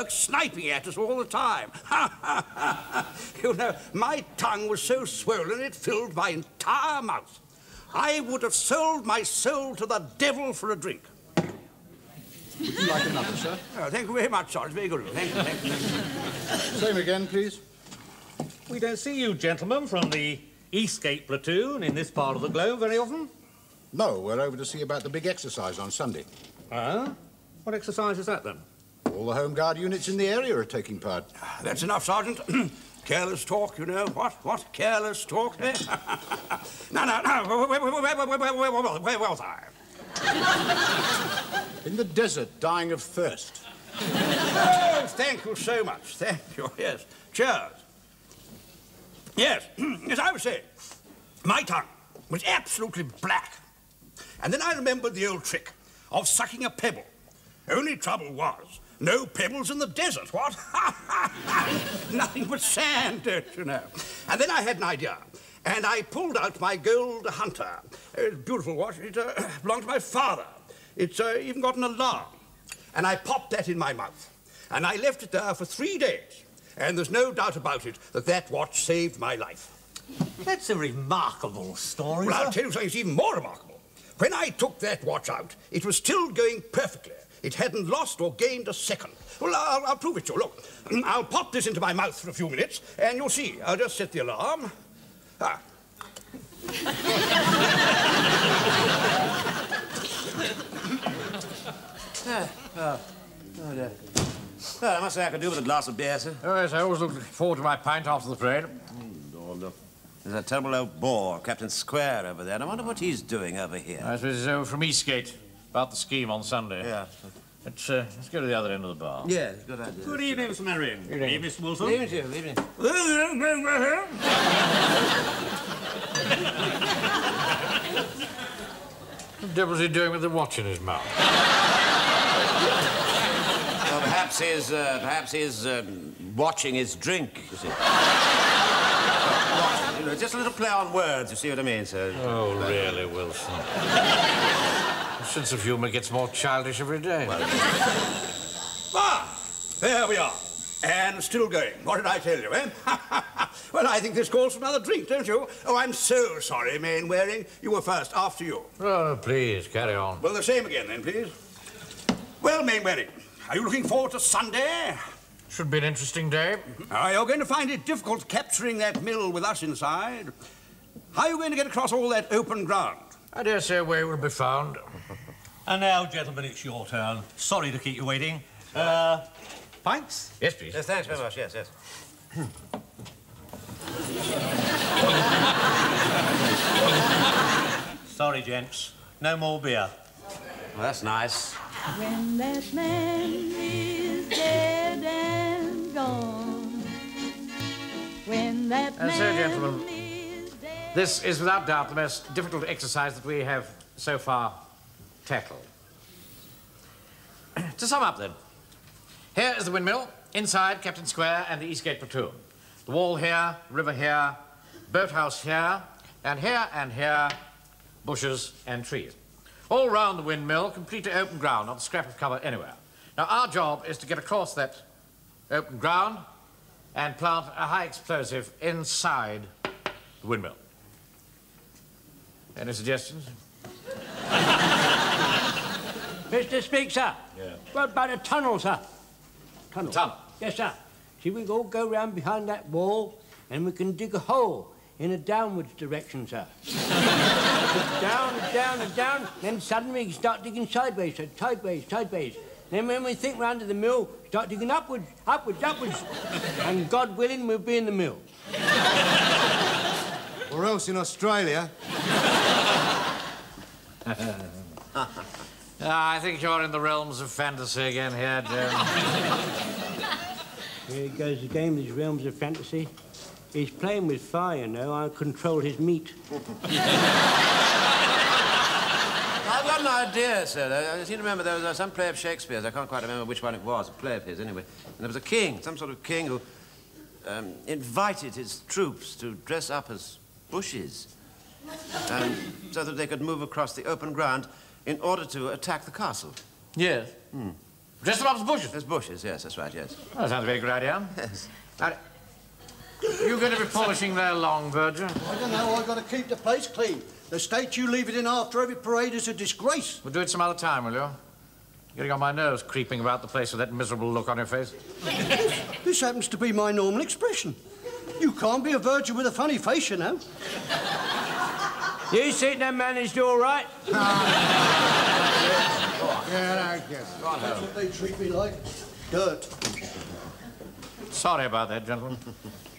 sniping at us all the time. You know, my tongue was so swollen it filled my entire mouth. I would have sold my soul to the devil for a drink. Would you like another, sir? Oh, thank you very much, sir. It's very good of you. Thank you, thank you, thank you. Same again, please. We don't see you gentlemen from the Eastgate platoon in this part of the globe very often. No, we're over to see about the big exercise on Sunday. Ah? What exercise is that, then? All the Home Guard units in the area are taking part. That's enough, Sergeant. Careless talk, you know. What? Careless talk, eh? No. Where was I? In the desert, dying of thirst. Oh, thank you so much. Thank you. Yes. Cheers. Yes. As I was saying, my tongue was absolutely black. And then I remembered the old trick of sucking a pebble. Only trouble was, no pebbles in the desert, what? Nothing but sand, don't you know? And then I had an idea, and I pulled out my gold hunter. Beautiful watch. It belonged to my father. It's even got an alarm. And I popped that in my mouth. And I left it there for 3 days. And there's no doubt about it that that watch saved my life. That's a remarkable story, Well, sir. I'll tell you something that's even more remarkable. When I took that watch out, it was still going perfectly. It hadn't lost or gained a second. Well, I'll prove it to you. Look, I'll pop this into my mouth for a few minutes, and you'll see. I'll just set the alarm. Ah. Well, I must say I could do with a glass of beer, sir. Oh, yes, I always look forward to my pint after the parade. Lord, look. There's that terrible old bore, Captain Square, over there. I wonder what he's doing over here. I suppose he's over from Eastgate, about the scheme on Sunday. Yeah. Let's go to the other end of the bar. Yeah, good idea. Good evening, Mr. Marion. Good evening. Mr. Wilson. Good evening to you, good evening. What the devil's he doing with the watch in his mouth? Well, perhaps he's watching his drink, you see. You know, just a little play on words, you see what I mean, sir? Oh, really, Wilson? The sense of humour gets more childish every day. Ah, there we are. And still going. What did I tell you, eh? Well, I think this calls for another drink, don't you? Oh, I'm so sorry, Mainwaring. You were first, after you. Oh, please, carry on. Well, the same again, then, please. Well, Mainwaring, are you looking forward to Sunday? Should be an interesting day. You're going to find it difficult capturing that mill with us inside. How are you going to get across all that open ground? I dare say a way will be found. And now, gentlemen, it's your turn. Sorry to keep you waiting. Thanks. Yes, please. Yes, thanks very much, yes. Sorry, gents. No more beer. Well, that's nice. When that man is dead and gone. When that man So, gentlemen, is dead. this is without doubt the most difficult exercise that we have so far tackled. To sum up, then, here is the windmill, inside Captain Square and the Eastgate platoon. The wall here, river here, boathouse here, and here, bushes and trees. All round the windmill, completely open ground, not a scrap of cover anywhere. Now, our job is to get across that open ground and plant a high explosive inside the windmill. Any suggestions? Mr. Speaker, sir. Yeah. What about a tunnel, sir? Tunnel. Tunnel? Yes, sir. See, we all go round behind that wall and we can dig a hole in a downwards direction, sir. Down and down and down, then suddenly we can start digging sideways, so sideways. Then when we think round to the mill, start digging upwards. And God willing, we'll be in the mill. Or else in Australia. I think you're in the realms of fantasy again here, Joe. Here goes again, these realms of fantasy. He's playing with fire, you know. I control his meat. I've got an idea, sir. I seem to remember there was some play of Shakespeare's. I can't quite remember which one it was, a play of his, anyway. And there was a king, some sort of king, who invited his troops to dress up as bushes so that they could move across the open ground in order to attack the castle. Yes. Just above the bushes? There's bushes, yes, that's right, yes. Well, that sounds a very good idea. Yes. Now, you going to be polishing there long, Verger? I don't know, I've got to keep the place clean. The state you leave it in after every parade is a disgrace. We'll do it some other time, will you? You're getting on my nerves creeping about the place with that miserable look on your face. This happens to be my normal expression. You can't be a verger with a funny face, you know. You think that managed all right? Yeah, I guess. That's what they treat me like. Dirt. Sorry about that, gentlemen.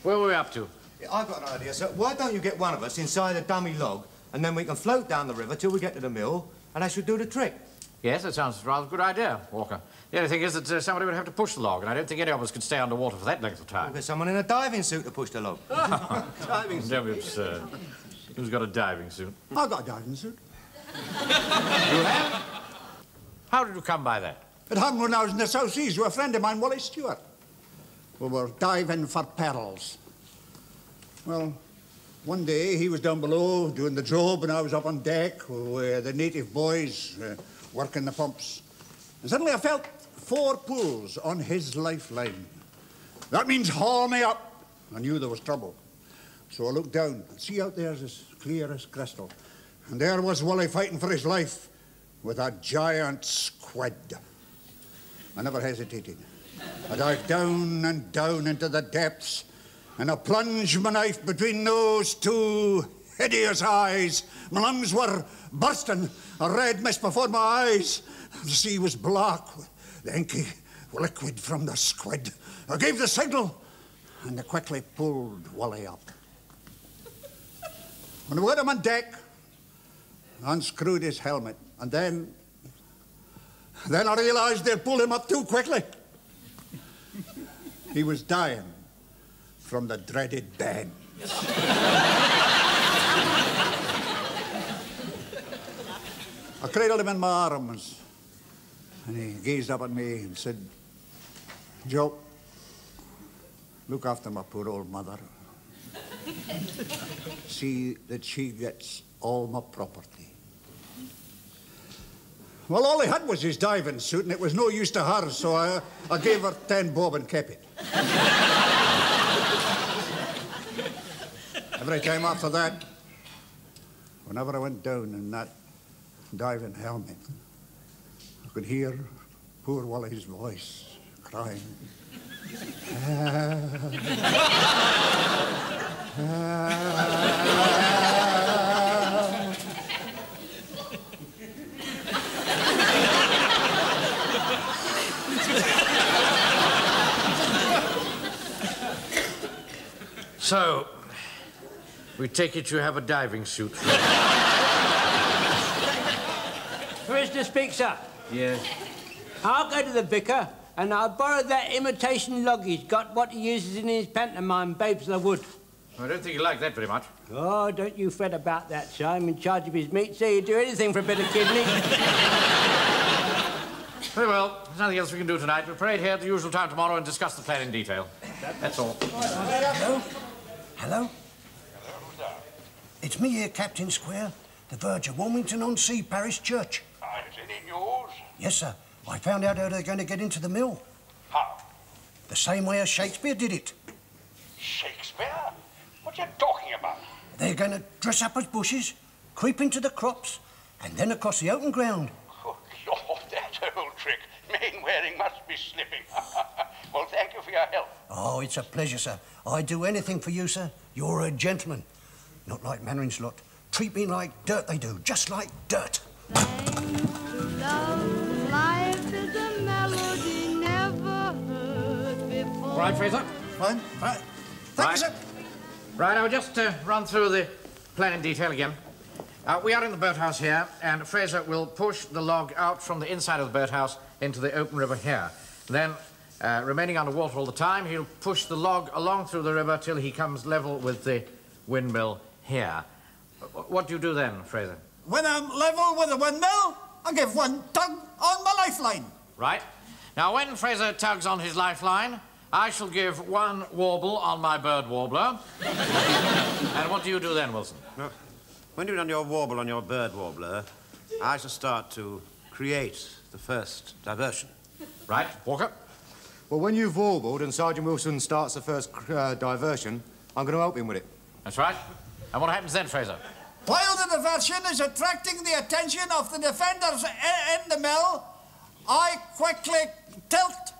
Where were we up to? I've got an idea, sir. Why don't you get one of us inside a dummy log, and then we can float down the river till we get to the mill, and that should do the trick. Yes, that sounds rather a good idea, Walker. The only thing is that somebody would have to push the log, and I don't think any of us could stay underwater for that length of time. We'll get someone in a diving suit to push the log. Diving suit? Don't be absurd. Who's got a diving suit? I've got a diving suit. You have? How did you come by that? It happened when I was in the South Seas with a friend of mine, Wally Stewart. We were diving for pearls. Well, one day he was down below doing the job and I was up on deck with the native boys working the pumps. And suddenly I felt 4 pulls on his lifeline. That means haul me up. I knew there was trouble. So I looked down. See out there's as clear as crystal. And there was Wally fighting for his life with a giant squid. I never hesitated. I dived down and down into the depths, and I plunged my knife between those 2 hideous eyes. My lungs were bursting, a red mist before my eyes. The sea was black with the inky liquid from the squid. I gave the signal, and I quickly pulled Wally up. When I got him on deck, I unscrewed his helmet, and then I realized they'd pulled him up too quickly. He was dying from the dreaded bend. I cradled him in my arms, and he gazed up at me and said, "Joe, look after my poor old mother. See that she gets all my property." Well, all he had was his diving suit, and it was no use to her, so I gave her 10 bob and kept it. Every time after that, whenever I went down in that diving helmet, I could hear poor Wally's voice crying. So, we take it you have a diving suit. Mr. Speaker. Yes. I'll go to the vicar and I'll borrow that imitation log he's got, what he uses in his pantomime, Babes in the Wood. I don't think you like that very much. Oh, don't you fret about that, sir. I'm in charge of his meat, so he'd do anything for a bit of kidney. Very well. There's nothing else we can do tonight. We'll parade here at the usual time tomorrow and discuss the plan in detail. That's all. Hello? Hello? It's me here, Captain Square, the verger, Wilmington-on-Sea Parish Church. Is any news? Yes, sir. I found out how they're going to get into the mill. How? The same way as Shakespeare did it. Shakespeare? What you talking about? They're going to dress up as bushes, creep into the crops, and then across the open ground. Good Lord, that old trick. Mainwaring must be slipping. Well, thank you for your help. Oh, it's a pleasure, sir. I'd do anything for you, sir. You're a gentleman. Not like Mandarin's lot. Treat me like dirt, they do. Just like dirt. Love, life is a melody never heard before. All right, Fraser? Fine, fine. Thank you, sir. Right, I'll just run through the plan in detail again. We are in the boathouse here, and Fraser will push the log out from the inside of the boathouse into the open river here. Then, remaining underwater all the time, he'll push the log along through the river till he comes level with the windmill here. What do you do then, Fraser? When I'm level with the windmill, I give one tug on my lifeline. Right. Now, when Fraser tugs on his lifeline, I shall give one warble on my bird warbler. And what do you do then, Wilson? Well, when you've done your warble on your bird warbler, I shall start to create the first diversion. Right, Walker? Well, when you've warbled and Sergeant Wilson starts the first diversion, I'm going to help him with it. That's right. And what happens then, Fraser? While the diversion is attracting the attention of the defenders in the mill, I quickly tilt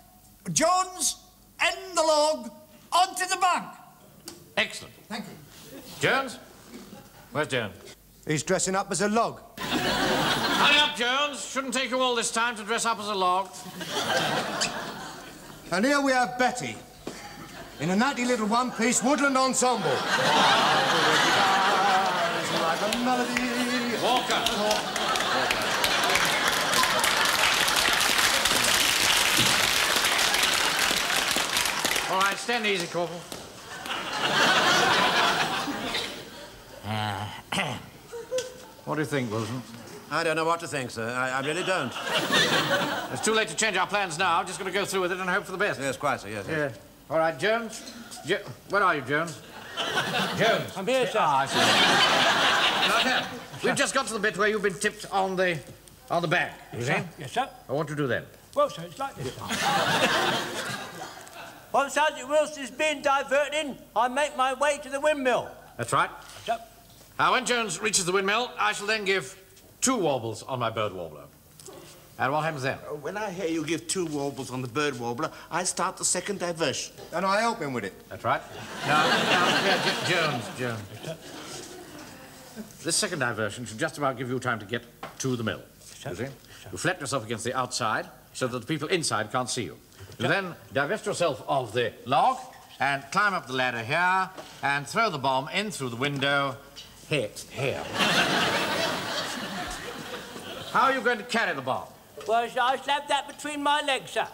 Jones and the log onto the bank. Excellent. Thank you. Jones? Where's Jones? He's dressing up as a log. Hurry up, Jones. Shouldn't take you all this time to dress up as a log. And here we have Betty in a natty little one-piece woodland ensemble. Like a melody. Walker. All right, stand easy, Corporal. What do you think, Wilson? I don't know what to think, sir. I really don't. It's too late to change our plans now. I'm just going to go through with it and hope for the best. Yes, quite, sir, yes. Yeah. All right, Jones. Where are you, Jones? Jones. I'm here, sir. Ah, I see. Now, we've just got to the bit where you've been tipped on the bag. You see? Yes, sir. I want you to do then. Well, sir, it's like this. Once Sergeant Wilson's been diverted, I make my way to the windmill. That's right. Sir. Now, when Jones reaches the windmill, I shall then give 2 warbles on my bird warbler. And what happens then? When I hear you give 2 warbles on the bird warbler, I start the second diversion. And I help him with it. That's right. Now, Jones. This second diversion should just about give you time to get to the mill. You see? You flat yourself against the outside so that the people inside can't see you. You then divest yourself of the log and climb up the ladder here and throw the bomb in through the window here. How are you going to carry the bomb? Well, sir, I slap that between my legs, sir.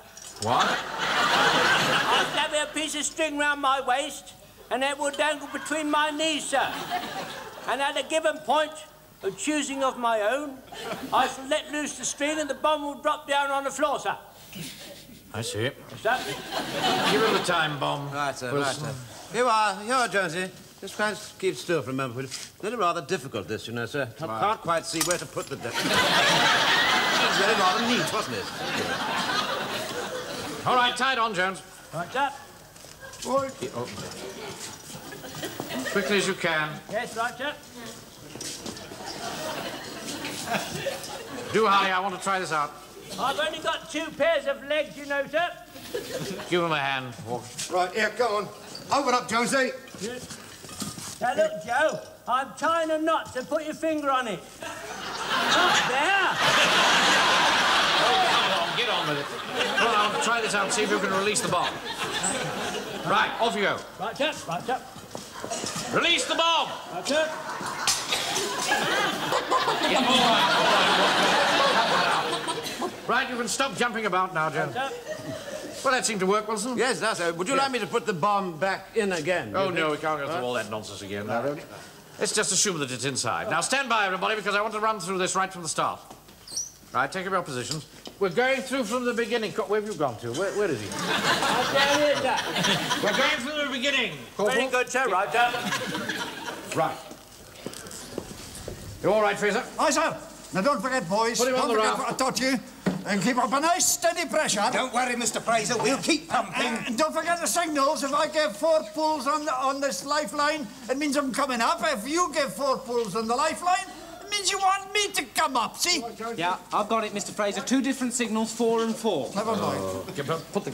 What? I slap a piece of string round my waist, and it will dangle between my knees, sir. And at a given point of choosing of my own, I shall let loose the string and the bomb will drop down on the floor, sir. I see it. Sir? Give him the time bomb. Right, sir, Wilson. right, sir. Here you are, Jonesy. Just try and keep still for a moment, will you? It's really rather difficult, this, you know, sir. I can't quite see where to put the... It was really rather neat, wasn't it? All right, tie it on, Jones. Right, sir. As quickly as you can. Yes, right, sir. Do hurry, I want to try this out. I've only got 2 pairs of legs, you know, sir. Give him a hand, Walker. Right, here, go on. Open up, Jonesy. Yes. Now, look, Joe, I'm tying a knot, so put your finger on it. Not there. Oh, get on with it. Well, I'll try this out and see if you can release the bomb. Right, off you go. Right, sir, right, sir. Release the bomb! Right, sir. Yeah, all right. Right, you can stop jumping about now, Jones. Right, Well, that seemed to work, Wilson. Yes, that's it. Would you like me to put the bomb back in again? Oh, no, we can't go through all that nonsense again. No. Let's just assume that it's inside. Now, stand by, everybody, because I want to run through this right from the start. Right, take up your positions. We're going through from the beginning. Where have you gone to? Where is he? I'm down here, sir. We're going from the beginning. Corporal. Very good, sir. Right, sir. Right. You all right, Fraser? Aye, sir. Now, don't forget, boys. Put him on the don't raft. forget what I taught you. And keep up a nice, steady pressure. Don't worry, Mr. Fraser. We'll keep pumping. And don't forget the signals. If I give 4 pulls on this lifeline, it means I'm coming up. If you give 4 pulls on the lifeline, it means you want me to come up, see? Yeah, I've got it, Mr. Fraser. 2 different signals, 4 and 4. Never mind. Put the